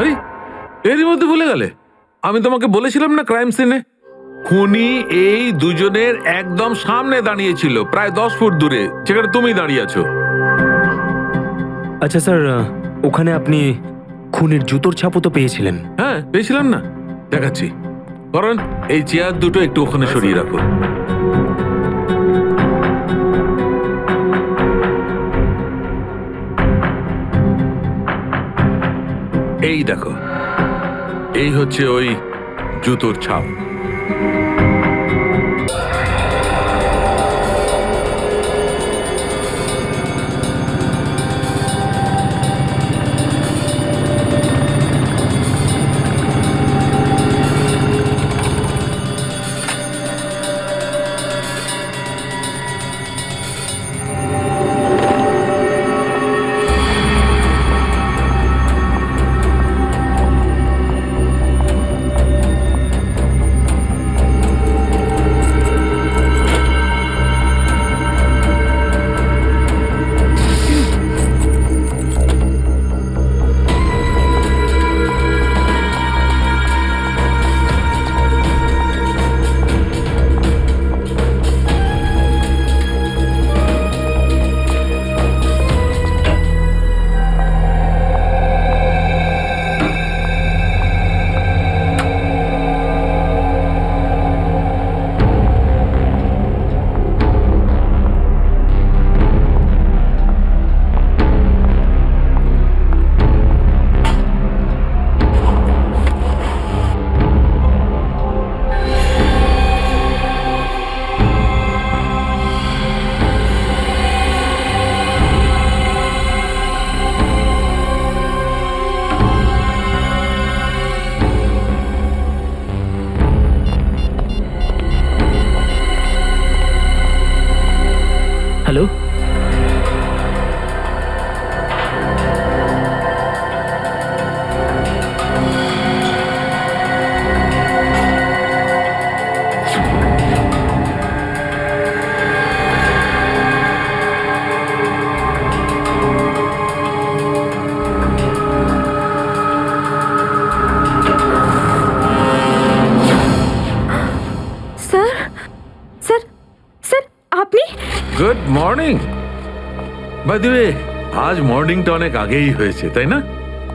আরে এরই মধ্যে ভুলে গেলে? আমি তোমাকে বলেছিলাম না ক্রাইম সিনে খুনি এই দুজনের একদম সামনে দাঁড়িয়েছিল, প্রায় 10 ফুট দূরে, যেখানে তুমি দাঁড়িয়ে আছো। আচ্ছা স্যার, ওখানে আপনি খুনের জুতোর ছাপও তো পেয়েছিলেন। হ্যাঁ পেয়েছিলাম না, দেখাচ্ছি। কারণ এই চেয়ার দুটো একটু ওখানে সরিয়ে রাখো। এই দেখো, এই হচ্ছে ওই জুতোর ছাপ। হ্যালো, স্যার স্যার স্যার আপনি? Good morning. By the way, আজ মর্নিংটা অনেক আগেই হয়েছে, তাই না?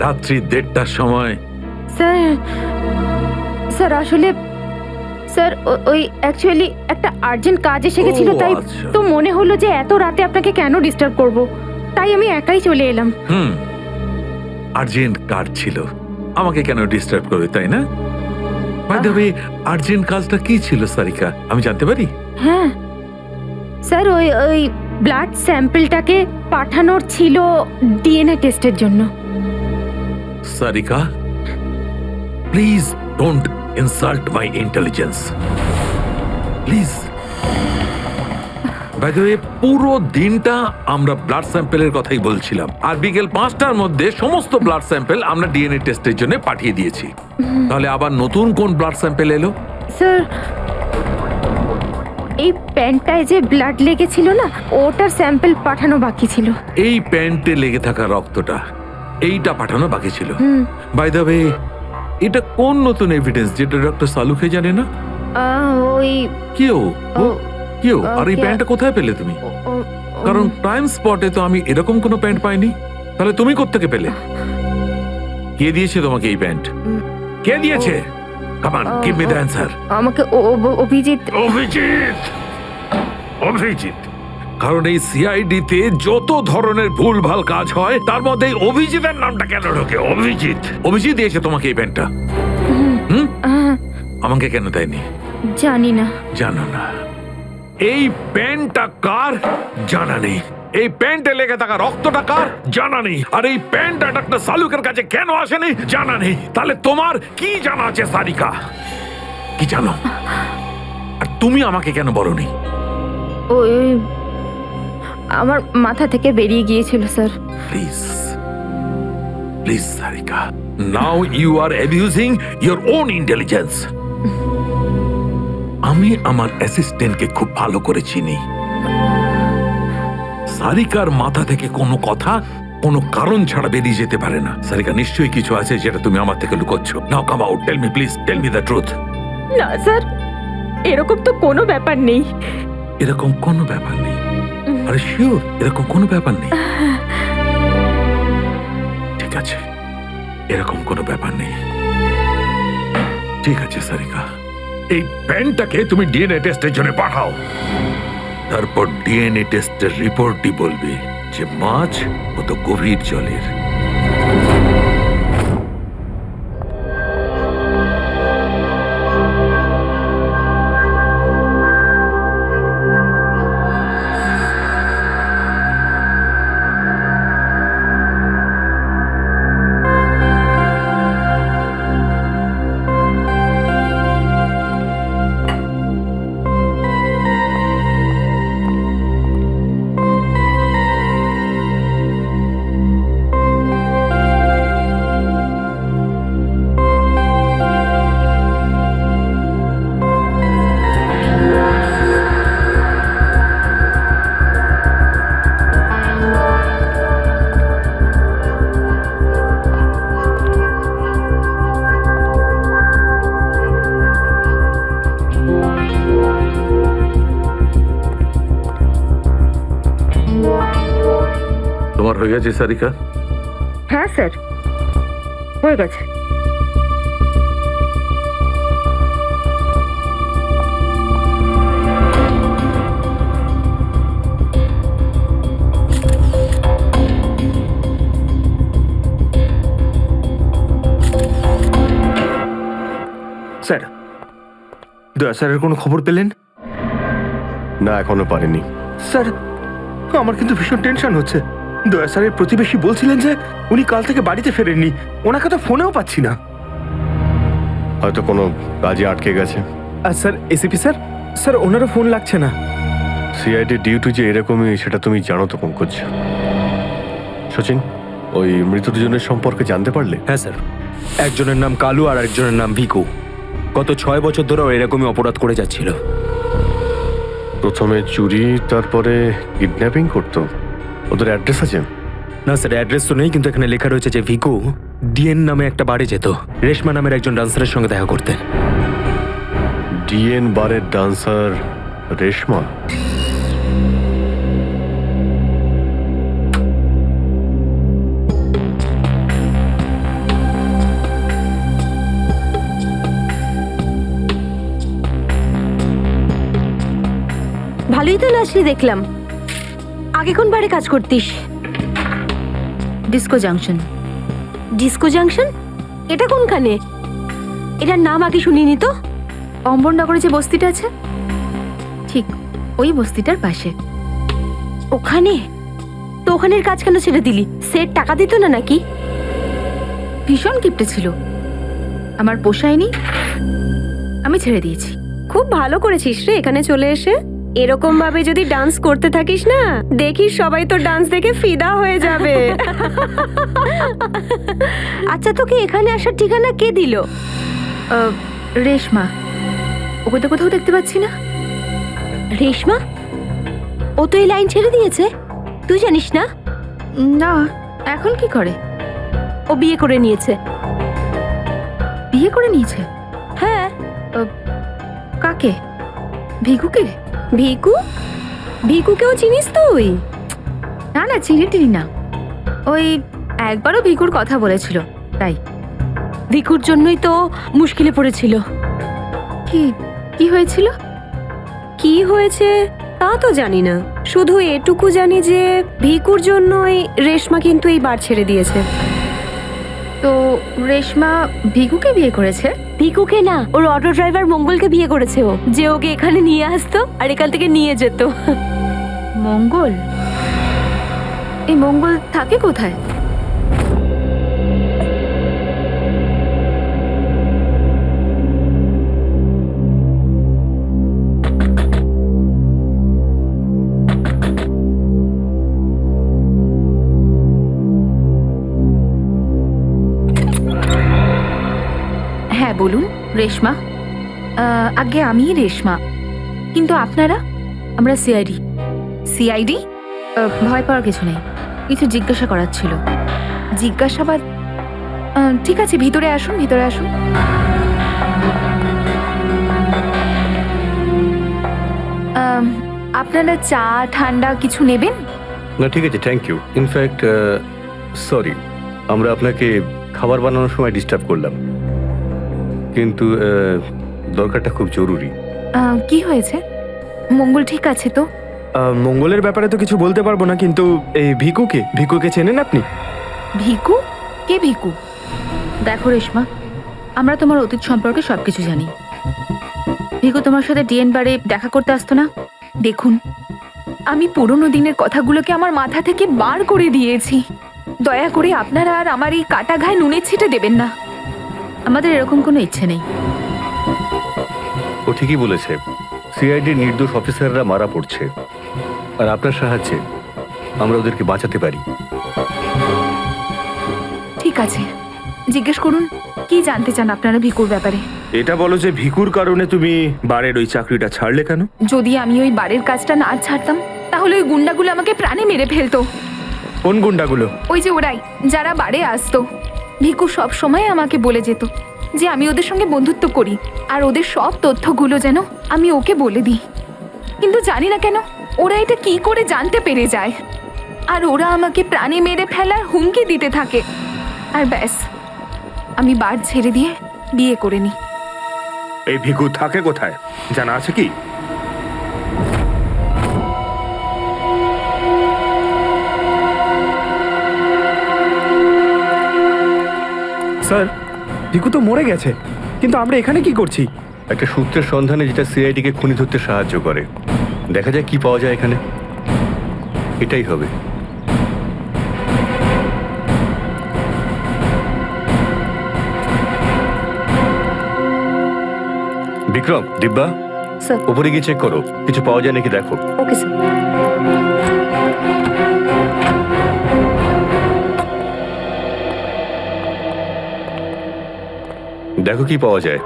রাত্রি 1:30টার সময়। স্যার স্যার আসলে স্যার ওই অ্যাকচুয়ালি একটা আর্জেন্ট কাজ এসে গেছিল, ও, তাই আচ্ছা। তো মনে হলো যে এত রাতে আপনাকে কেন ডিস্টার্ব করব, তাই আমি একাই চলে এলাম। আর্জেন্ট কাজ ছিল, আমাকে কেন ডিস্টার্ব করবে, তাই না? বাই দ্য ওয়ে, আর্জেন্ট কাজটা কি ছিল সারিকা, আমি জানতে পারি? হ্যাঁ স্যার, ওই ওই ব্লাড স্যাম্পলটাকে পাঠানোর ছিল ডিএনএ টেস্টের জন্য। Sarika, please don't insult my intelligence, please. By the way, পুরো দিনটা আমরা ব্লাড স্যাম্পেলের কথাই বলছিলাম, আর বিকেল 5টার মধ্যে সমস্ত ব্লাড স্যাম্পেল আমরা ডিএনএ টেস্টের জন্য পাঠিয়ে দিয়েছি। তাহলে আবার নতুন কোন ব্লাড স্যাম্পেল এলো? স্যার এই প্যান্টটায় যে ব্লাড লেগেছিল না, ওটার স্যাম্পল পাঠানো বাকি ছিল। এই প্যান্টে লেগে থাকা রক্তটা, এইটা পাঠানো বাকি ছিল। বাই দ্য ওয়ে, এটা কোন নতুন এভিডেন্স যেটা ডক্টর সালুখে জানে না? ওই কেউ কেউ আর এই ওকে। প্যান্টটা কোথায় পেলে তুমি? ও- কারণ ক্রাইম স্পটে তো আমি এরকম কোনো প্যান্ট পাইনি। তাহলে তুমি কোত্থেকে পেলে? কে দিয়েছে তোমাকে এই প্যান্ট? কে দিয়েছে? Come on, give me the answer. আমাকে অভিজিৎ। অভিজিৎ, অভিজিৎ। কারণ এই সিআইডি তে যত ধরনের ভুলভাল কাজ হয় তার মধ্যে এই অভিজিতের নামটা কেন ঢোকে? অভিজিৎ, অভিজিৎ দিয়েছে তোমাকে এই প্যান্টটা? আমাকে কেন দেয়নি? জানি না। জানো না? এই প্যান্টটা কার জানা নেই, এই প্যান্টে লেগে থাকা রক্তটা কার জানা নেই, আর এই প্যান্টটা ডাক্তার সালুকের কাছে কেন আসেনি জানা নেই। তাহলে তোমার কি জানা আছে সারিকা? কি জানো? আর তুমি আমাকে কেন বলনি? ওই আমার মাথা থেকে বেরিয়ে গিয়েছিল sir. Please please Sarika, now you are abusing your own intelligence. আমি আমার অ্যাসিস্ট্যান্টকে খুব ভালো করে চিনি। সারিকার মাথা থেকে কোনো কথা কোনো কারণ ছাড়া বেরিয়ে যেতে পারে না। সারিকা, নিশ্চয়ই কিছু আছে যেটা তুমি আমার থেকে লুকোচ্ছ। Now come out, tell me please, tell me the truth. না স্যার, এরকম তো কোনো ব্যাপার নেই। এরকম কোনো ব্যাপার নেই? আরে শিওর এরকম কোনো ব্যাপার নেই? ঠিক আছে, এরকম কোনো ব্যাপার নেই। ঠিক আছে সারিকা, এই পেনটাকে তুমি ডিএনএ টেস্টের জন্য পাঠাও। তারপর ডিএনএ টেস্টের রিপোর্টই বলবে যে মাছ কত গভীর জলের। তোমার হয়ে গেছে সারিকা? হ্যাঁ স্যার, হয়ে গেছে। স্যার, দয়া স্যারের কোনো খবর পেলেন? না, এখনো পারিনি। স্যার, আমার কিন্তু ভীষণ টেনশন হচ্ছে। দয়া স্যারের প্রতিবেশী বলছিলেন যে উনি কাল থেকে বাড়িতে ফেরেননি। ওনাকে তো ফোনেও পাচ্ছি না। হয়তো কোনো কাজে আটকে গেছে। আর স্যার, এসিপি স্যার, স্যার ওনারও ফোন লাগছে না। সিআইডি ডিউটি যে এরকমই সেটা তুমি জানো তো পঙ্কজ। সচিন, ওই মৃত দুজনের সম্পর্কে জানতে পারলে? হ্যাঁ স্যার, একজনের নাম কালু আর একজনের নাম ভিকু। গত 6 বছর ধরে ও এরকমই অপরাধ করে যাচ্ছিল। প্রথমে চুরি, তারপরে কিডন্যাপিং করতো। ওদের অ্যাড্রেস আছে? না স্যার, অ্যাড্রেস তো নেই, কিন্তু এখানে লেখা রয়েছে যে ভিকু ডিএন নামে একটা বারে যেত রেশমা নামের একজন ডান্সারের সঙ্গে দেখা করতে। ডিএন বারের ডান্সার রেশমা? ভালোই তো নাচলি দেখলাম। আগে কোন বারে কাজ করতিস? Disco junction. Disco junction? এটা কোনখানে? এটার নাম আগে শুনিনি তো। অম্বরনগরে যে বস্তিটা আছে, ঠিক ওই বস্তিটার পাশে। ওখানে? তো ওখানের কাজ কেন ছেড়ে দিলি? সেট টাকা দিত না নাকি? ভীষণ কিপটে ছিল, আমার পোষায়নি, আমি ছেড়ে দিয়েছি। খুব ভালো করেছিস রে এখানে চলে এসে। এরকম ভাবে যদি ডান্স করতে থাকিস না, দেখিস সবাই তো ডান্স দেখে ফিদা হয়ে যাবে। আচ্ছা, তোকে এখানে আসার ঠিকানা কে দিল? রেশমা, ওকে তো কোথাও দেখতে পাচ্ছি না। রেশমা? ও তো এই লাইন ছেড়ে দিয়েছে, তুই জানিস না? না, এখন কি করে? ও বিয়ে করে নিয়েছে। বিয়ে করে নিয়েছে? হ্যাঁ। কাকে? ভিকুকে? ভিকু? ভিকুকেও চিনিস তুই? না না, চিনি না। ওই একবারও ভিকুর কথা বলেছিল, তাই। ভিকুর জন্যই তো মুশকিলে পড়েছিল। কি কি হয়েছিল? কি হয়েছে তা তো জানি না, শুধু এটুকু জানি যে ভিকুর জন্যই রেশমা কিন্তু এই বার ছেড়ে দিয়েছে। তো রেশমা ভিকুকে বিয়ে করেছে? ভিকুকে না, ওর অটো ড্রাইভার মঙ্গলকে বিয়ে করেছে ও, যে ওকে এখানে নিয়ে আসতো আর এখান থেকে নিয়ে যেত। মঙ্গল? এই মঙ্গল থাকে কোথায়? হ্যাঁ বলুন। রেশমা? আগে আমি রেশমা, কিন্তু আপনারা? আমরা সিআইডি। সিআইডি? ভয় পাওয়ার কিছু নেই, কিছু জিজ্ঞাসা করার ছিল। জিজ্ঞাসাবাদ? ঠিক আছে, ভিতরে আসুন, ভিতরে আসুন। আপনারা চা ঠান্ডা কিছু নেবেন? না ঠিক আছে, থ্যাংক ইউ। ইনফ্যাক্ট সরি, আমরা আপনাকে খাবার বানানোর সময় ডিস্টার্ব করলাম, কিন্তু দরকারটা খুব জরুরি। কি হয়েছে? মঙ্গল ঠিক আছে তো? মঙ্গলের ব্যাপারে তো কিছু বলতে পারবো না, কিন্তু এই ভিকুকে চেনেন আপনি? ভিকু? কে ভিকু? দেখো রেশমা, আমরা তোমার অতীত সম্পর্কে সবকিছু জানি। ভিকু তোমার সাথে ডিএন বারে দেখা করতে আসতো না? দেখুন, আমি পুরনো দিনের কথাগুলোকে আমার মাথা থেকে বার করে দিয়েছি। দয়া করে আপনারা আর আমার এই কাটা ঘায়ে নুনের ছিটে দেবেন না। আমাদের এরকম কোনো ইচ্ছে নেই। ও ঠিকই বলেছে, সিআইডির নির্দোষ অফিসাররা মারা পড়ছে, আর আপনার সাহায্যে আমরা ওদেরকে বাঁচাতে পারি। ঠিক আছে, জিজ্ঞেস করুন কি জানতে চান আপনারা ভিকুর ব্যাপারে। এটা বলো যে ভিকুর কারণে তুমি বারের ওই চাকরিটা ছাড়লে কেন? যদি আমি ওই বাড়ির কাজটা না ছাড়তাম, তাহলে ওই গুন্ডাগুলো আমাকে প্রাণে মেরে ফেলতো। কোন গুন্ডাগুলো? ওই যে ওরাই, যারা বাড়ে আসতো। ভিকু সব সময় আমাকে বলে যেত যে আমি ওদের সঙ্গে বন্ধুত্ব করি, আর ওদের সব তথ্যগুলো যেন আমি ওকে বলে দিই। কিন্তু জানি না কেন ওরা এটা কি করে জানতে পেরে যায়, আর ওরা আমাকে প্রাণে মেরে ফেলার হুমকি দিতে থাকে। আর ব্যাস, আমি বার ছেড়ে দিয়ে বিয়ে করে নিই। এই ভিকু থাকে কোথায় জানা আছে কি? স্যার, ভিকু তো মরে গেছে, কিন্তু আমরা এখানে কি করছি? একটা সূত্রের সন্ধানে যেটা সিআইডিকে খুনি ধরতে সাহায্য করে। দেখা যায় কি পাওয়া যায় এখানে। এটাই হবে। বিক্রম, দিব্যা, স্যার। উপরে গিয়ে চেক করো, কিছু পাওয়া যায় নাকি দেখো। Okay sir. দেখো কি পাওয়া যায়।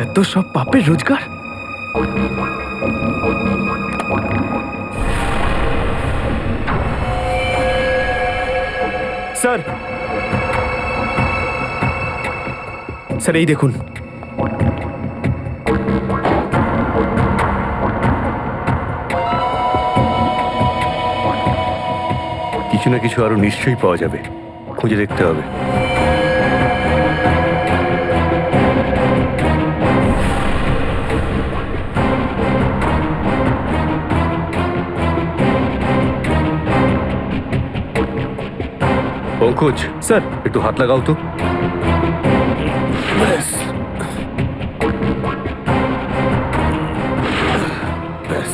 এত সব পাপের রোজগার? স্যার, স্যার এই দেখুন। কিছু না কিছু আরো নিশ্চয়ই পাওয়া যাবে, খুঁজে দেখতে হবে। পঙ্কজ, স্যার, একটু হাত লাগাও তো। ব্যাস, ব্যাস।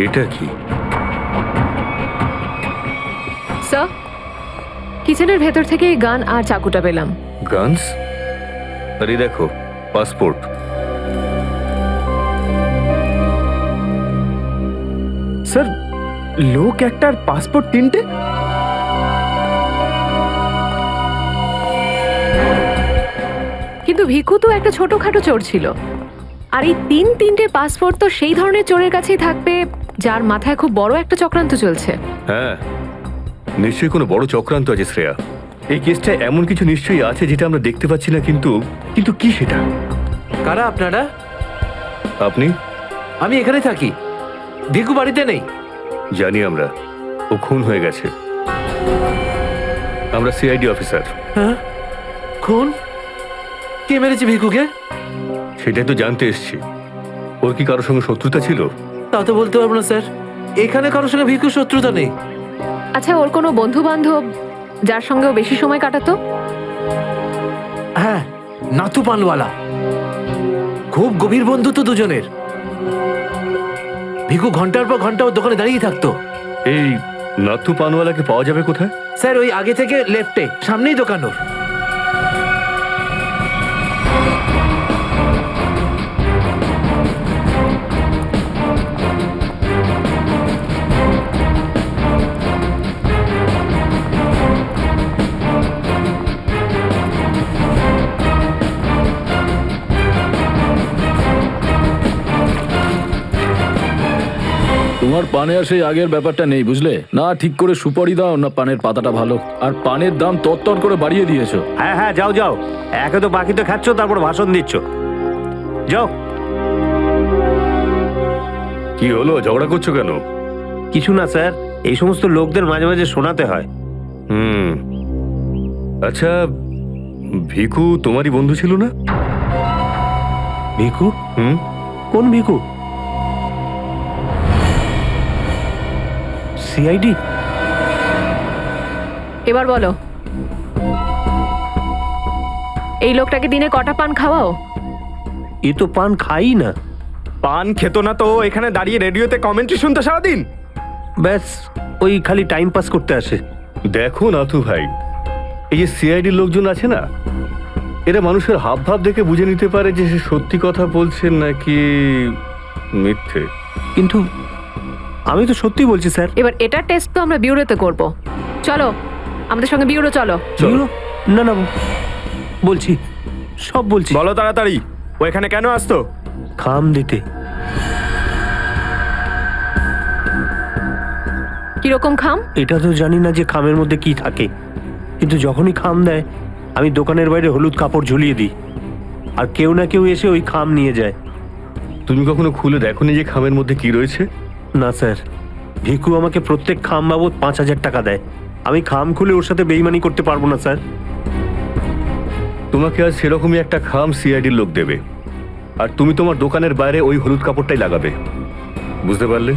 এটা কি? স্যার, কিচেনের ভেতর থেকে গান আর চাকুটা পেলাম। গানস? আরে দেখো, পাসপোর্ট। স্যার, লোক একটার পাসপোর্ট তিনটে? কিন্তু ভিকু তো একটা ছোটখাটো চোর ছিল, আর এই তিনটে পাসপোর্ট তো সেই ধরনের চোরের কাছেই থাকবে যার মাথায় খুব বড় একটা চক্রান্ত চলছে। হ্যাঁ, নিশ্চয়ই কোনো বড় চক্রান্ত আছে শ্রেয়া। এই কেসটা এমন কিছু নিশ্চয়ই আছে যেটা আমরা দেখতে পাচ্ছি না, কিন্তু কিন্তু কি সেটা? কারা আপনারা? আপনি? আমি এখানে থাকি, ভিকু বাড়িতে নেই। জানি আমরা, ও খুন হয়ে গেছে। আমরা সিআইডি অফিসার। হ্যাঁ খুন? কে মেরেছে ভিকুকে? সেটাই তো জানতে এসেছি। ওর কি কারোর সঙ্গে শত্রুতা ছিল? তা তো বলতে পারবো না স্যার, এখানে কারোর সঙ্গে ভিকুর শত্রুতা নেই। আচ্ছা, ওর কোনো বন্ধু বান্ধব যার সঙ্গে ও বেশি সময় কাটাতো? হ্যাঁ, নাতু পানওয়ালা। খুব গভীর বন্ধুত্ব দুজনের। ভিকু ঘন্টার পর ঘন্টা ওর দোকানে দাঁড়িয়ে থাকতো। এই নাথু পানওয়ালাকে পাওয়া যাবে কোথায়? স্যার ওই আগে থেকে লেফটে, সামনেই দোকান ওর। তোমার পানে আর সেই আগের ব্যাপারটা নেই, বুঝলে না? ঠিক করে সুপারি দাও না পানের পাতাটা ভালো, আর পানের দাম তত্তর করে বাড়িয়ে দিয়েছো। হ্যাঁ হ্যাঁ, যাও যাও, একে তো বাকি তো খাচ্ছ, তারপর ভাষণ দিচ্ছ। যাও। কি হলো, ঝগড়া করছো কেন? কিছু না স্যার, এই সমস্ত লোকদের মাঝে মাঝে শোনাতে হয়। আচ্ছা, ভিকু তোমারই বন্ধু ছিল না? ভিকু? হুম। কোন ভিকু? সিআইডি? এবার বলো, এই লোকটাকে দিনে কটা পান খাওয়াও? এ তো পান খাই না। পান খেত না তো এখানে দাঁড়িয়ে রেডিওতে কমেন্ট্রি শুনতো সারাদিন। ব্যাস, ওই খালি টাইম পাস করতে আসে। দেখো নাথু ভাই, এই যে সিআইডির লোকজন আছে না, এরা মানুষের হাব ভাব দেখে বুঝে নিতে পারে যে সে সত্যি কথা বলছে নাকি মিথ্যে। কিন্তু আমি তো সত্যি বলছি স্যার। এবার এটার টেস্ট তো আমরা বিউরোতে করব। চলো আমাদের সঙ্গে বিউরো চলো। চলো। না না, বলছি, সব বলছি। বলো তাড়াতাড়ি, ও এখানে কেন আসতো? খাম দিতে। কিরকম খাম? এটা তো জানি না যে খামের মধ্যে কি থাকে, কিন্তু যখনই খাম দেয় আমি দোকানের বাইরে হলুদ কাপড় ঝুলিয়ে দিই, আর কেউ না কেউ এসে ওই খাম নিয়ে যায়। তুমি কখনো খুলে দেখোনি যে খামের মধ্যে কি রয়েছে? না স্যার, ভিকু আমাকে প্রত্যেক খাম বাবদ 5,000 টাকা দেয়। আমি খাম খুলে ওর সাথে বেইমানি করতে পারবো না স্যার। তোমাকে আজ সেরকমই একটা খাম সিআইডির লোক দেবে, আর তুমি তোমার দোকানের বাইরে ওই হলুদ কাপড়টাই লাগাবে। বুঝতে পারলে?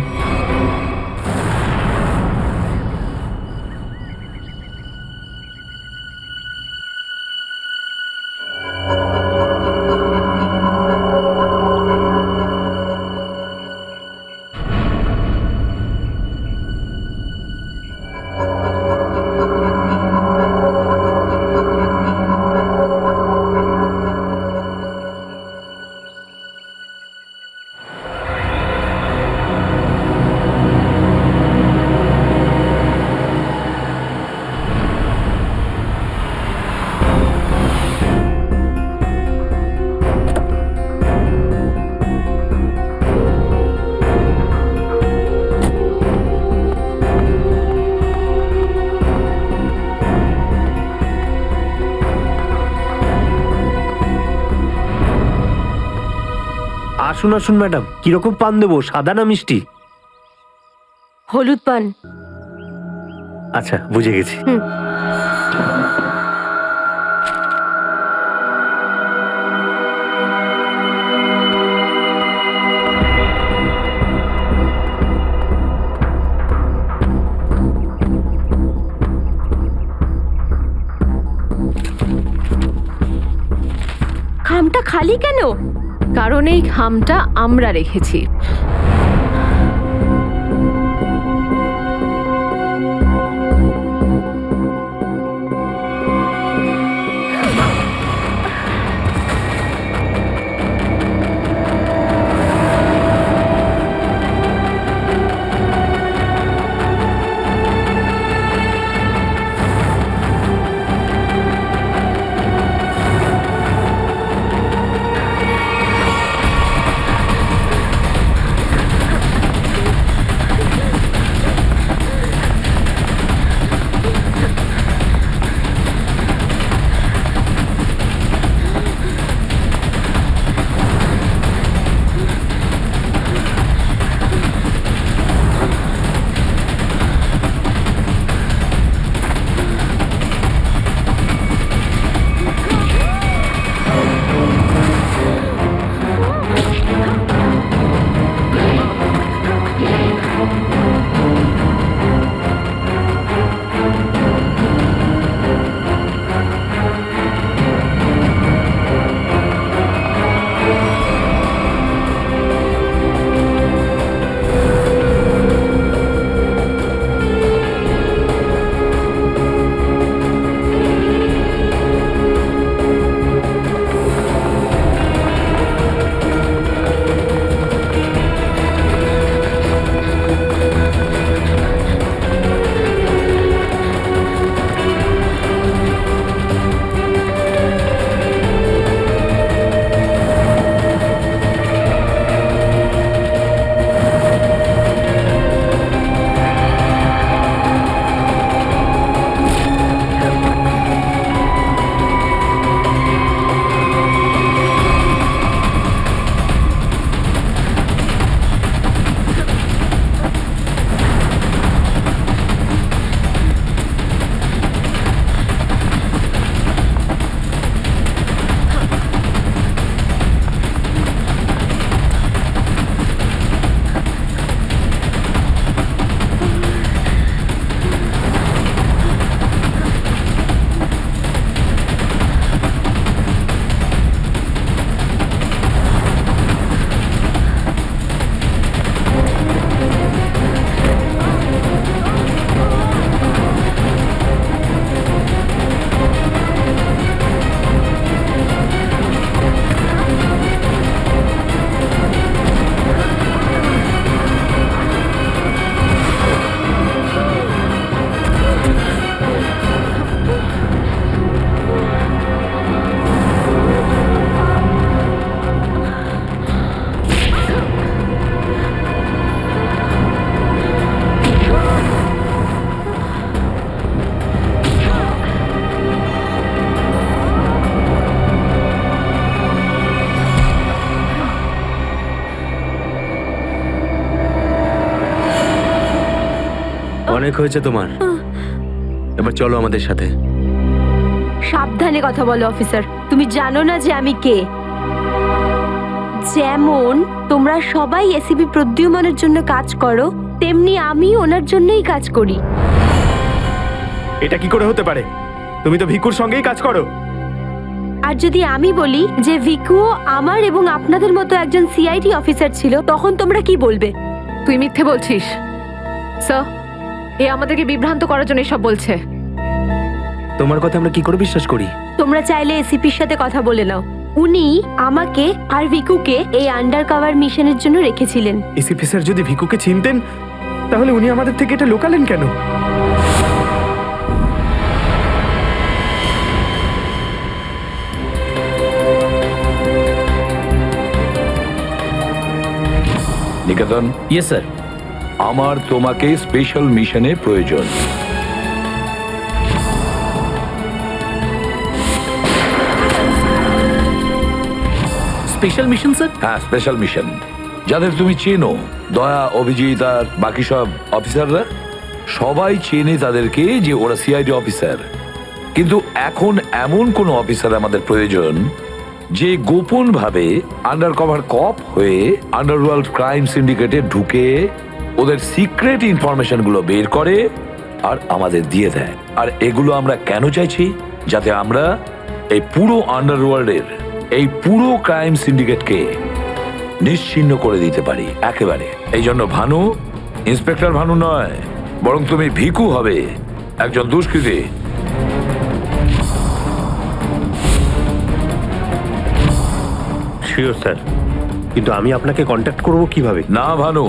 আসুন আসুন ম্যাডাম, কিরকম পান দেবো, সাদা না মিষ্টি? হলুদ পান। আচ্ছা, বুঝে গেছি। খামটা খালি কেন? কারণ এই খামটা আমরা রেখেছি। অনেক হয়েছে তোমার, এবার চলো আমাদের সাথে। সাবধানে কথা বলো অফিসার, তুমি জানো না যে আমি কে। যেমন তোমরা সবাই এসিপি প্রদ্যুম্নের জন্য কাজ করো, তেমনি আমি ওনার জন্যই কাজ করি। এটা কি করে হতে পারে? তুমি তো ভিকুর সঙ্গেই কাজ করো। আর যদি আমি বলি যে ভিকুও আমার এবং আপনাদের মতো একজন সিআইডি অফিসার ছিল, তখন তোমরা কি বলবে? তুই মিথ্যে বলছিস স্যার। এ আমাদেরকে বিভ্রান্ত করার জন্য এসব বলছে। তোমার কথা আমরা কি করে বিশ্বাস করি? তোমরা চাইলে এসিপির সাথে কথা বলে নাও। উনি আমাকে আর ভিকুকে এই আন্ডার কভার মিশনের জন্য রেখেছিলেন। এসিপি স্যার যদি ভিকুকে চিনতেন তাহলে উনি আমাদের থেকে এটা লুকালেন কেন? নিকেতন, ইয়েস স্যার। আমার তোমাকে স্পেশাল মিশনে প্রয়োজন। Special mission sir? হ্যাঁ, স্পেশাল মিশন। যাদের তুমি চেনো, দয়া, অভিজিৎ আর বাকি সব অফিসাররা, সবাই চেনে তাদেরকে যে ওরা সিআইডি অফিসার। কিন্তু এখন এমন কোন অফিসার আমাদের প্রয়োজন যে গোপন ভাবে আন্ডার কভার কপ হয়ে আন্ডারওয়ার্ল্ড ক্রাইম সিন্ডিকেটে ঢুকে ওদের সিক্রেট ইনফরমেশন গুলো বের করে আর আমাদের দিয়ে দেয়। আর এগুলো আমরা কেন চাইছি? যাতে আমরা এই পুরো আন্ডারওয়ার্ল্ডের এই পুরো ক্রাইম সিন্ডিকেটকে নিশ্চিহ্ন করে দিতে পারি একেবারে। এই জন্য ভানু ইন্সপেক্টর ভানু নয়, বরং তুমি ভিকু হবে, একজন দুষ্কৃতী। শিওর স্যার, কিন্তু আমি আপনাকে কন্ট্যাক্ট করব কিভাবে? না ভানু,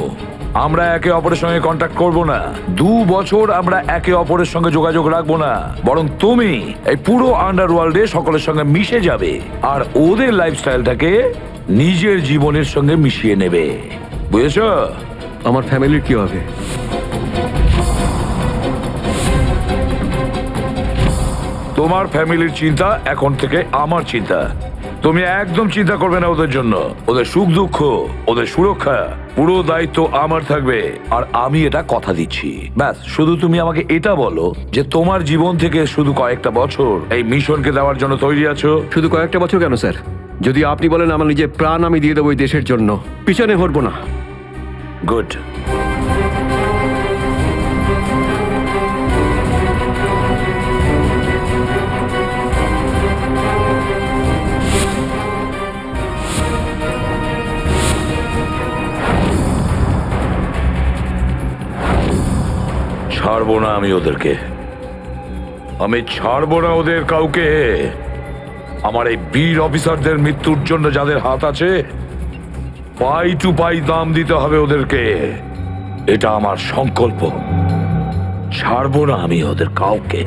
আমরা একে অপরের সঙ্গে কন্ট্যাক্ট করব না। 2 বছর আমরা একে অপরের সঙ্গে যোগাযোগ রাখবো না, বরং তুমি এই পুরো আন্ডারওয়ার্ল্ডে সকলের সঙ্গে মিশে যাবে আর ওদের লাইফস্টাইলটাকে নিজের জীবনের সঙ্গে মিশিয়ে নেবে। বুঝেছ? আমার ফ্যামিলির কি হবে? তোমার ফ্যামিলির চিন্তা এখন থেকে আমার চিন্তা। তুমি একদম চিন্তা করবে না ওদের জন্য। ওদের সুখ দুঃখ, ওদের সুরক্ষা, পুরো দায়িত্ব আমার থাকবে। আর আমি এটা কথা দিচ্ছি। ব্যাস, শুধু তুমি আমাকে এটা বলো যে তোমার জীবন থেকে শুধু কয়েকটা বছর এই মিশনকে দেওয়ার জন্য তৈরি আছো। শুধু কয়েকটা বছর কেন স্যার? যদি আপনি বলেন আমার নিজের প্রাণ আমি দিয়ে দেবো এই দেশের জন্য, পিছনে হটবো না। গুড। ছাড়বো না আমি ওদেরকে, আমি ছাড়বো না ওদের কাউকে। আমার এই বীর অফিসারদের মৃত্যুর জন্য যাদের হাত আছে, পাই টু পাই দাম দিতে হবে ওদেরকে। এটা আমার সংকল্প। ছাড়বো না আমি ওদের কাউকে।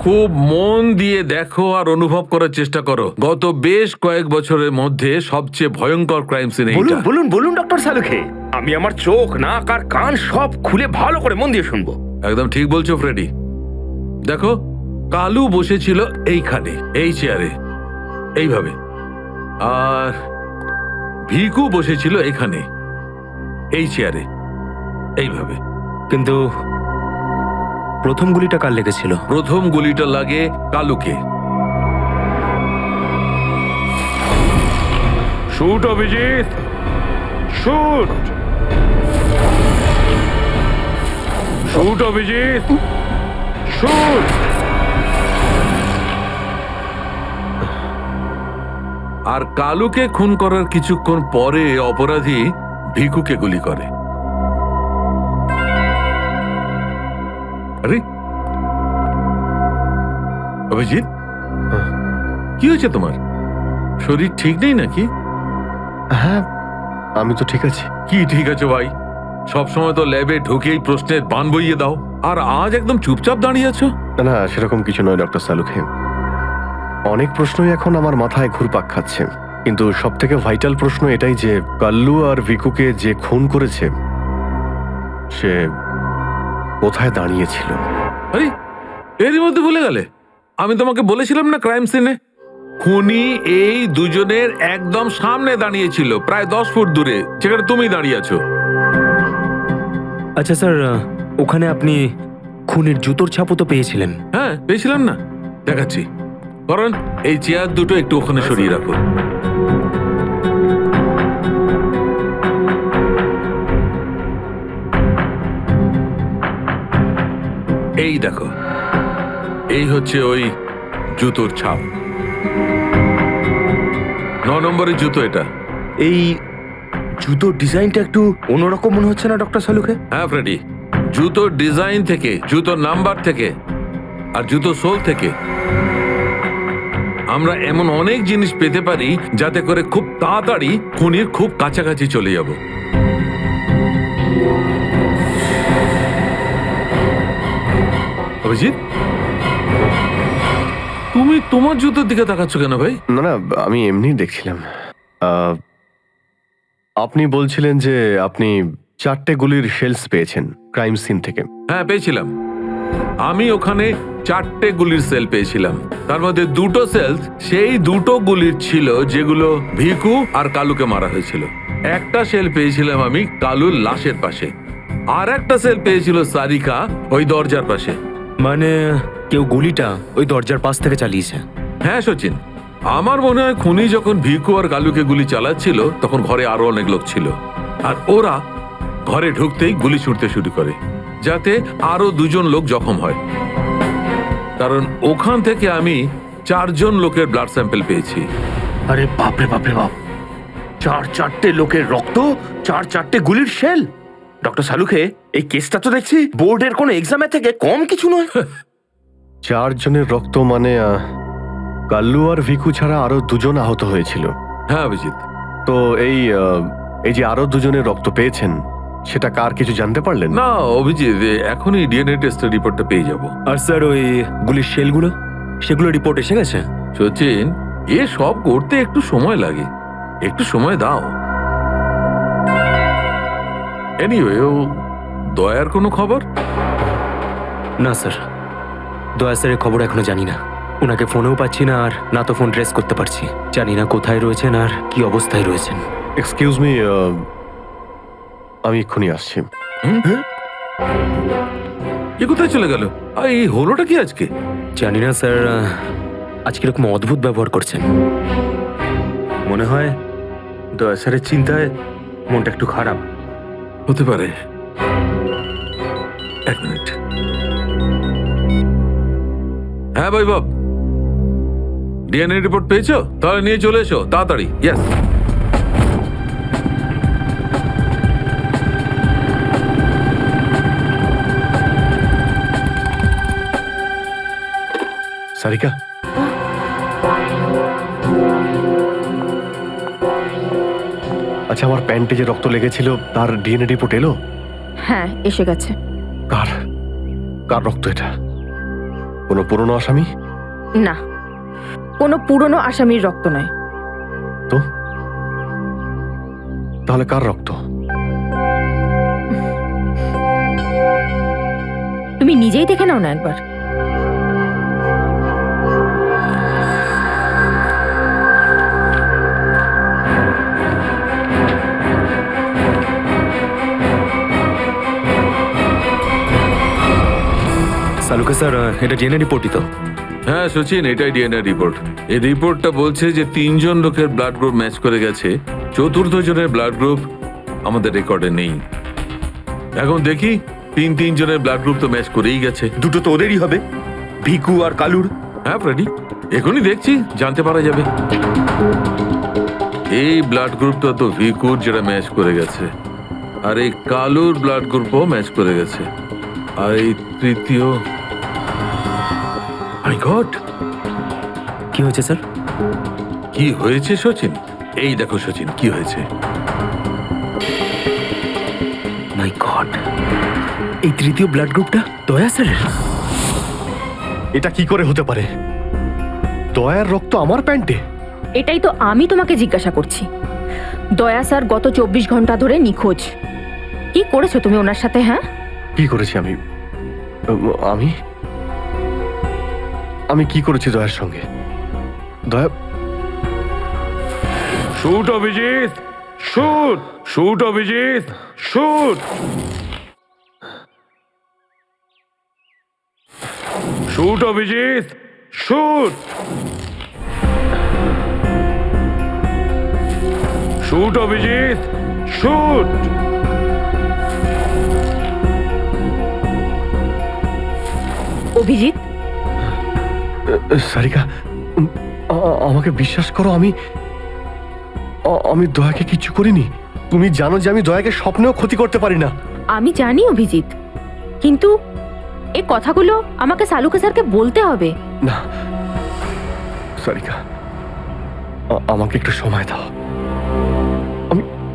খুব মন দিয়ে দেখো আর অনুভব করার চেষ্টা করো। গত বেশ কয়েক বছরের মধ্যে সবচেয়ে ভয়ঙ্কর ক্রাইম সিন বলুন এইটা। বলুন বলুন ডক্টর সালুখে, আমি আমার চোখ, নাক আর কান সব খুলে ভালো করে মন দিয়ে শুনবো। একদম ঠিক বলছো ফ্রেডি। দেখো, কালু বসেছিল এইখানে, এই চেয়ারে, এইভাবে। আর ভিকু বসেছিল এখানে, এই চেয়ারে, এইভাবে। কিন্তু প্রথম গুলিটা কার লেগেছিল? প্রথম গুলিটা লাগে কালুকে। Shoot Abhijit, shoot. Shoot Abhijit, shoot. আর কালুকে খুন করার কিছুক্ষণ পরে অপরাধী ভিকুকে গুলি করে। আরে অভিজিৎ, কি হয়েছে তোমার? শরীর ঠিক নেই নাকি? হ্যাঁ, আমি তো ঠিক আছি। কি ঠিক আছে ভাই? সবসময় তো ল্যাবে ঢুকেই প্রশ্নের বান বইয়ে দাও, আর আজ একদম চুপচাপ দাঁড়িয়ে আছো। না, সেরকম কিছু নয় ডক্টর সালুখে। অনেক প্রশ্নই এখন আমার মাথায় ঘুরপাক খাচ্ছে, কিন্তু সব থেকে ভাইটাল প্রশ্ন এটাই যে কাল্লু আর ভিকুকে যে খুন করেছে সে কোথায় দাঁড়িয়েছিল। আরে এরই মধ্যে ভুলে গেলে? আমি তোমাকে বলেছিলাম না ক্রাইম সিনে খুনি এই দুজনের একদম সামনে দাঁড়িয়েছিল, প্রায় 10 ফুট দূরে, যেখানে তুমি দাঁড়িয়ে আছো। আচ্ছা স্যার, ওখানে আপনি খুনের জুতোর ছাপও তো পেয়েছিলেন। হ্যাঁ পেয়েছিলাম না, দেখাচ্ছি। কারণ এই চেয়ার দুটো একটু ওখানে সরিয়ে রাখো। এই দেখো, এই হচ্ছে ওই জুতোর ছাপ। 9 নম্বরের জুতো এটা। এই জুতোর ডিজাইনটা একটু অন্যরকম মনে হচ্ছে না ডক্টর সালুকে? হ্যাঁ ফ্রেডি, জুতোর ডিজাইন থেকে, জুতোর নাম্বার থেকে আর জুতো সোল থেকে আমরা এমন অনেক জিনিস পেতে পারি যাতে করে খুব তাড়াতাড়ি খুনির খুব কাছাকাছি চলে যাব। অভিজিৎ, তুমি তোমার জুতোর দিকে তাকাচ্ছ কেন ভাই? না না, আমি এমনি দেখছিলাম। আপনি বলছিলেন যে আপনি 4টে গুলির শেলস পেয়েছেন ক্রাইম সিন থেকে। হ্যাঁ পেয়েছিলাম। আমি ওখানে 4টে গুলির সেল পেয়েছিলাম। তার মধ্যে 2টো সেল সেই 2টো গুলির ছিল যেগুলো ভিকু আর কালুকে মারা হয়েছিল। একটা সেল পেয়েছিলাম আমি কালুর লাশের পাশে, আর একটা সেল পেয়েছিল সারিকা ওই দরজার পাশে। মানে কেউ গুলিটা ওই দরজার পাশ থেকে চালিয়েছে? হ্যাঁ সচিন, আমার মনে হয় খুনি যখন ভিকু আর কালুকে গুলি চালাচ্ছিল তখন ঘরে আরো অনেক লোক ছিল, আর ওরা ঘরে ঢুকতেই গুলি ছুটতে শুরু করে যাতে আরো 2জন লোক জখম হয়। কারণ ওখান থেকে আমি 4জন লোকের ব্লাড স্যাম্পল পেয়েছি। আরে বাপরে বাপরে বাপ, 4টে লোকের রক্ত, 4টে গুলির শেল। ডক্টর সালুকে, এই কেসটা তো দেখছি বোর্ডের কোনো এক্সামের থেকে কম কিছু নয়। 4 জনের রক্ত মানে কাল্লু আর ভিকু ছাড়া আরো 2জন আহত হয়েছিল। হ্যাঁ অভিজিৎ। তো এই যে আরো 2জনের রক্ত পেয়েছেন, সেটা কার কিছু জানতে পারলেন? না অভিজিৎ, এখনই ডিএনএ টেস্টের রিপোর্টটা পেয়ে যাব। আর স্যার ওই গুলির শেলগুলো, সেগুলো রিপোর্ট এসে গেছে? সচিন, এ সব করতে একটু সময় লাগে, একটু সময় দাও। এনিওয়ে, ও দয়ার কোনো খবর? না স্যার, দয়া স্যারের খবর এখনো জানি না। ওনাকে ফোনেও পাচ্ছি না, আর না তো ফোন ট্রেস করতে পারছি। জানি না কোথায় রয়েছেন আর কি অবস্থায় রয়েছেন। এক্সকিউজ মি, আমি এক্ষুনি আসছি। এ কোথায় চলে গেল? আর এই হলোটা কি আজকে? জানি না স্যার, আজকে এরকম অদ্ভুত ব্যবহার করছেন। মনে হয় দয়া স্যারের চিন্তায় মনটা একটু খারাপ। হতে পারে। 1 মিনিট। হ্যাঁ বৈভব, ডিএনএ রিপোর্ট পেয়েছো? তাহলে নিয়ে চলে এসো তাড়াতাড়ি। ইয়েস। সারিকা, আচ্ছা, আমার প্যান্টে যে রক্ত লেগেছিল তার ডিএনএ রিপোর্ট এলো? হ্যাঁ এসে গেছে। কার কার রক্ত এটা? কোনো পুরনো আসামি? না, কোনো পুরনো আসামির রক্ত নয়। তো তাহলে কার রক্ত? তুমি নিজেই দেখে নাও না একবার। সালুকে স্যার, এটা ডিএনএ রিপোর্টই তো? হ্যাঁ সচিন, এটাই ডিএনএ রিপোর্ট। এই রিপোর্টটা বলছে যে 3জন লোকের ব্লাড গ্রুপ ম্যাচ করে গেছে, 4র্থ জনের ব্লাড গ্রুপ আমাদের রেকর্ডে নেই। এখন দেখি 3 জনের ব্লাড গ্রুপ তো ম্যাচ করেই গেছে। 2টো তো ওদেরই হবে, ভিকু আর কালুর। হ্যাঁ ফ্রেডি, এখনই দেখছি, জানতে পারা যাবে। এই ব্লাড গ্রুপটা তো ভিকুর, যেটা ম্যাচ করে গেছে, আর এই কালুর ব্লাড গ্রুপও ম্যাচ করে গেছে, আর এই তৃতীয়। মাই গড, কি হয়েছে স্যার? কি হয়েছে সচিন? এই দেখো সচিন, কি হয়েছে। মাই গড, এই তৃতীয় ব্লাড গ্রুপটা দয়া স্যারের? এটা কি করে হতে পারে? দয়ার রক্ত আমার প্যান্টে? এটাই তো আমি তোমাকে জিজ্ঞাসা করছি। দয়া স্যার গত 24 ঘন্টা ধরে নিখোঁজ। কি করেছো তুমি ওনার সাথে? হ্যাঁ, কি করেছি আমি? আমি আমি কি করেছি দয়ার সঙ্গে? দয়া, shoot Abhijit, shoot, shoot Abhijit, shoot, shoot Abhijit, shoot, shoot Abhijit, shoot. Abhijit, Sarika, আমাকে বিশ্বাস করো, আমি দয়াকে কিচ্ছু করিনি। তুমি জানো যে আমি দয়াকে স্বপ্নেও ক্ষতি করতে পারি না। আমি জানি অভিজিৎ, কিন্তু এই কথাগুলো আমাকে সালুকে স্যারকে বলতে হবে। না সারিকা, আমাকে একটু সময় দাও।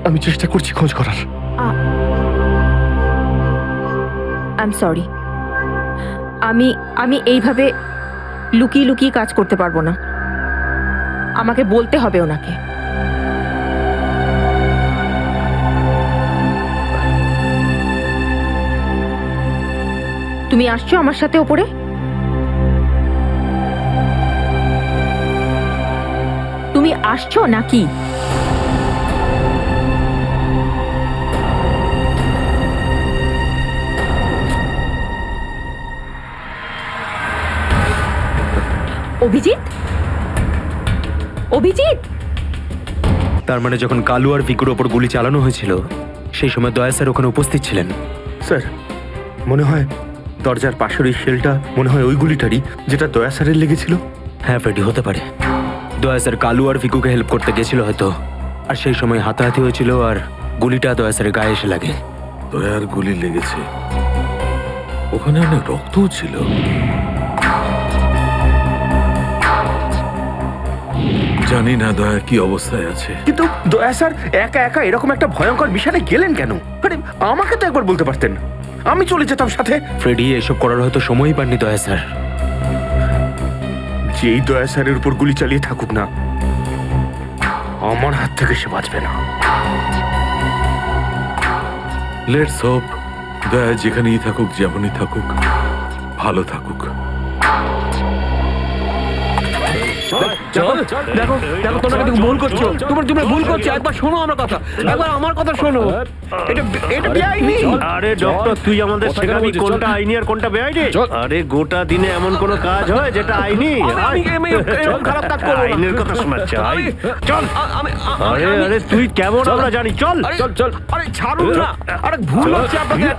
আমি চেষ্টা করছি খোঁজ করার। আই এম সরি, আমি এইভাবে লুকিয়ে লুকিয়ে কাজ করতে পারবো না। আমাকে বলতে হবে ওনাকে। তুমি আসছো আমার সাথে ওপরে? তুমি আসছো নাকি? অভিজিৎ, অভিজিৎ, তার মানে যখন কালু আর ভিকুর ওপর গুলি চালানো হয়েছিল সেই সময় দয়া স্যার ওখানে উপস্থিত ছিলেন। স্যার, মনে হয় দরজার পাশের ওই শেলটা মনে হয় ওই গুলিটারই যেটা দয়া স্যারের লেগেছিল। হ্যাঁ ফ্রেডি, হতে পারে। দয়া স্যার কালু আর ভিকুকে হেল্প করতে গেছিল হয়তো, আর সেই সময় হাতাহাতি হয়েছিল আর গুলিটা দয়া স্যারের গায়ে এসে লাগে। দয়ার গুলি লেগেছে, ওখানে অনেক রক্তও ছিল। জানি না দয়া কি অবস্থায় আছে। কিন্তু দয়া স্যার একা একা এরকম একটা ভয়ঙ্কর মিশনে গেলেন কেন? আরে আমাকে তো একবার বলতে পারতেন, আমি চলে যেতাম সাথে। ফ্রেডি এসব করার হয়তো সময়ই পাননি দয়া স্যার। যেই দয়া স্যারের উপর গুলি চালিয়ে থাকুক না, আমার হাত থেকে সে বাঁচবে না। লেটস হোপ দয়া যেখানেই থাকুক, যেমনই থাকুক, ভালো থাকুক। দেখো দেখো, তোমরা কিন্তু ভুল করছো। তোমরা ভুল করছো। একবার শোনো আমার কথা, একবার আমার কথা শোনো। এটা বেআইনি। আরে ডক্টর, তুই আমাদের শেখাবি কোনটা আইনি আর কোনটা বেআইনি? আরে গোটা দিনে এমন কোন কাজ হয় যেটা আইনি? এরকম খারাপ কাজ করবো না। আইনের কথা শোনাচ্ছে। চল। আরে আরে তুই কেমন আমরা জানি। চল চল চল। আরে ছাড়ুন না। আরে ভুল হচ্ছে আপনাদের।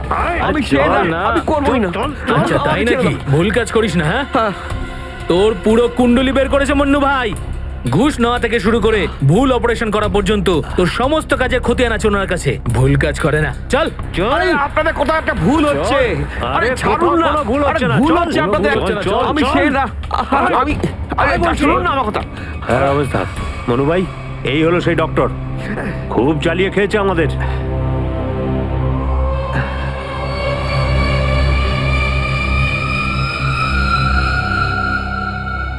আমি সেই না, আমি করবই না। আচ্ছা তাই নাকি? ভুল কাজ করিস না। হ্যাঁ, তোর পুরো কুণ্ডলি বের করেছে মন্নু ভাই। ঘুষ নেওয়া থেকে শুরু করে ভুল অপারেশন করা পর্যন্ত তোর সমস্ত কাজে খতিয়ান আছে ওনার কাছে। ভুল কাজ করে না। চল। আরে আপনাদের কোথাও একটা ভুল হচ্ছে। আরে ছাড়ুন না। ভুল হচ্ছে না। ভুল চল, হচ্ছে আপনাদের। চল, আমি চল। সেই না। আমি আরে শুনুন না আমার কথা। হ্যাঁ অবস্থা মনু ভাই, এই হলো সেই ডক্টর। খুব জ্বালিয়ে খেয়েছে আমাদের।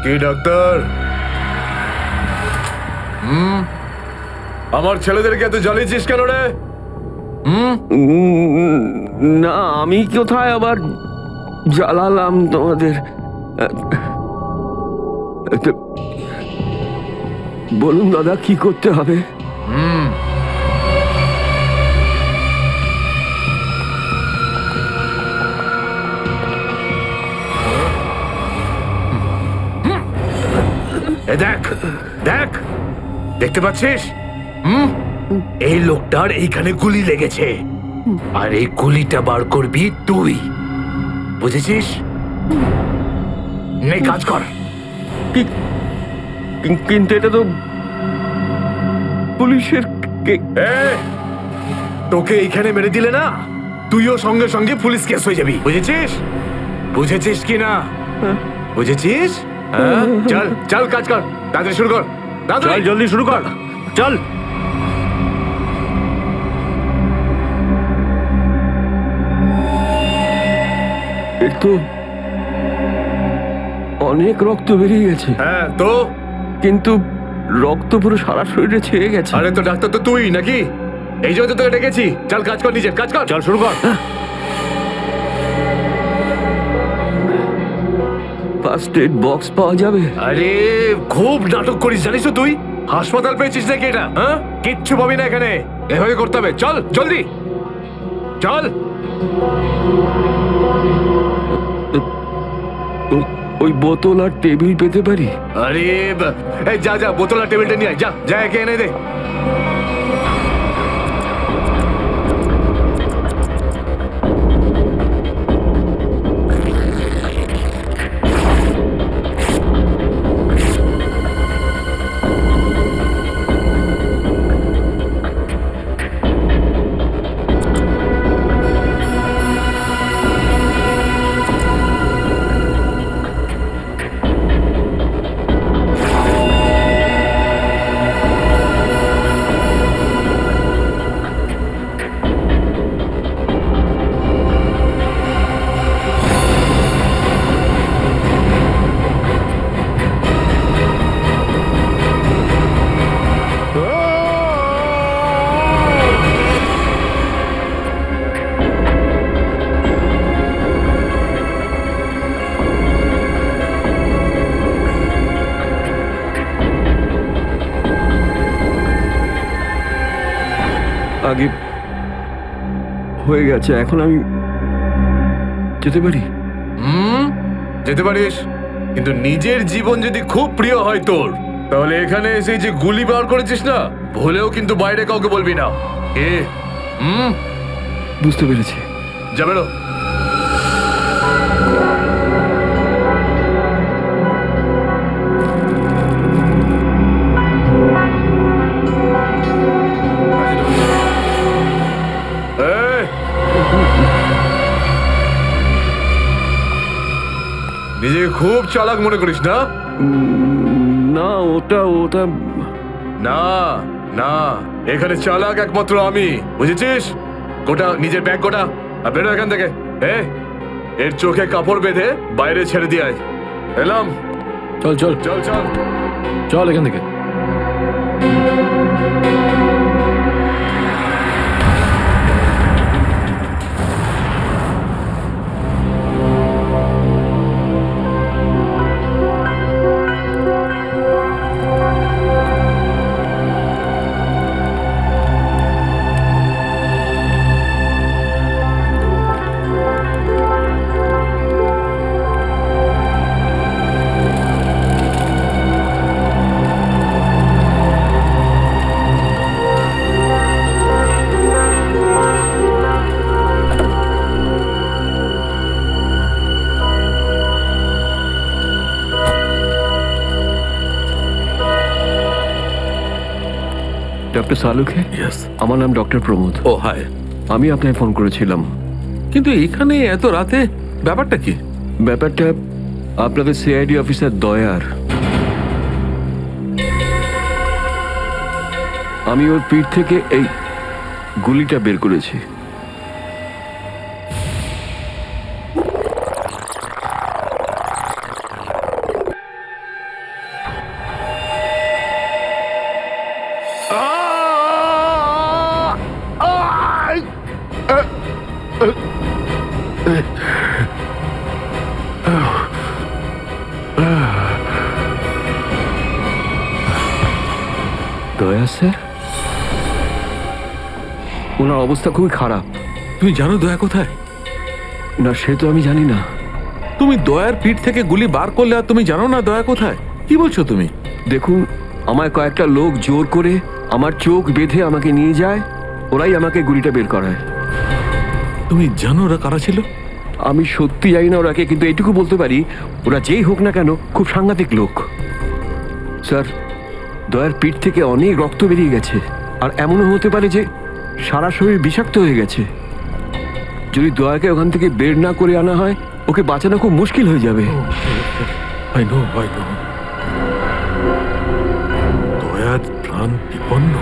কি ডাক্তার? আমার ছেলেদেরকে এত জ্বালিয়েছিস কেন রে? না, আমি কোথায় আবার জ্বালালাম তোমাদের? বলুন দাদা, কি করতে হবে? দেখ দেখ, দেখতে পাচ্ছিস? এই লোকটার এইখানে গুলি লেগেছে, আর এই গুলিটা বার করবি তুই, বুঝেছিস? নে কাজ কর। কিন্তু এটা তো পুলিশের। তোকে এইখানে মেরে দিলে না, তুইও সঙ্গে সঙ্গে পুলিশ কেস হয়ে যাবি, বুঝেছিস? বুঝেছিস কি না? বুঝেছিস? চল চল কাজ কর, তাড়াতাড়ি শুরু কর। চল জলদি শুরু কর, চল। এর তো অনেক রক্ত বেরিয়ে গেছে। হ্যাঁ তো? কিন্তু রক্ত পুরো সারা শরীরে ছেয়ে গেছে। আরে তো ডাক্তার তো তুই নাকি? এই জন্য তো তোকে ডেকেছি। চল কাজ কর, নিজের কাজ কর। চল শুরু কর। ফার্স্ট এড বক্স পাওয়া যাবে? আরে খুব নাটক করিস জানিস তো তুই? হাসপাতাল পেয়েছিস নাকি এটা? হ্যাঁ, কিচ্ছু পাবি না এখানে। এভাবে করতে হবে। চল জলদি চল। ওই বোতল আর টেবিল পেতে পারি? আরে এই যা যা, বোতল আর টেবিলটা নিয়ে আয়, যা যা, একে এনে দে। আগে হয়ে গেছে, এখন আমি যেতে পারি? যেতে পারিস, কিন্তু নিজের জীবন যদি খুব প্রিয় হয় তোর, তাহলে এখানে এসে যে গুলি বার করেছিস না, ভুলেও কিন্তু বাইরে কাউকে বলবি না। এ বুঝতে পেরেছি। যা বেরো। নিজে খুব চালাক মনে করিস না? না, ওটা না না, এখানে চালাক একমাত্র আমি, বুঝেছিস? গোটা নিজের ব্যাগ গোটা, আর বেরো এখান থেকে। এর চোখে কাপড় বেঁধে বাইরে ছেড়ে দিয়ে আয়। এলাম। চল চল চল চল চল এখান থেকে। ডক্টর সালুকে? আমার নাম ডক্টর প্রমোদ। ও হাই। আমি আপনাকে ফোন করেছিলাম। কিন্তু এখানে এত রাতে ব্যাপারটা কি? ব্যাপারটা আপনাদের সিআইডি অফিসার দয়ার। আমি ওর পিঠ থেকে এই গুলিটা বের করেছি। দয়া স্যার, ওনার অবস্থা খুবই খারাপ। তুমি জানো দয়া কোথায়? না, সে তো আমি জানি না। তুমি দয়ার পিঠ থেকে গুলি বার করলে আর তুমি জানো না দয়া কোথায়? কি বলছো তুমি? দেখুন, আমায় কয়েকটা লোক জোর করে আমার চোখ বেঁধে আমাকে নিয়ে যায়, ওরাই আমাকে গুলিটা বের করায়। তুমি জানো ওরা কারা ছিল? আমি সত্যি জানি না ওরাকে, কিন্তু এইটুকু বলতে পারি ওরা যেই হোক না কেন খুব সাংঘাতিক লোক। স্যার, দয়ার পিঠ থেকে অনেক রক্ত বেরিয়ে গেছে, আর এমনও হতে পারে যে সারা শরীর বিষাক্ত হয়ে গেছে। যদি দয়াকে ওখান থেকে বের না করে আনা হয়, ওকে বাঁচানো খুব মুশকিল হয়ে যাবে। I know. দয়ার প্রাণ বিপন্ন।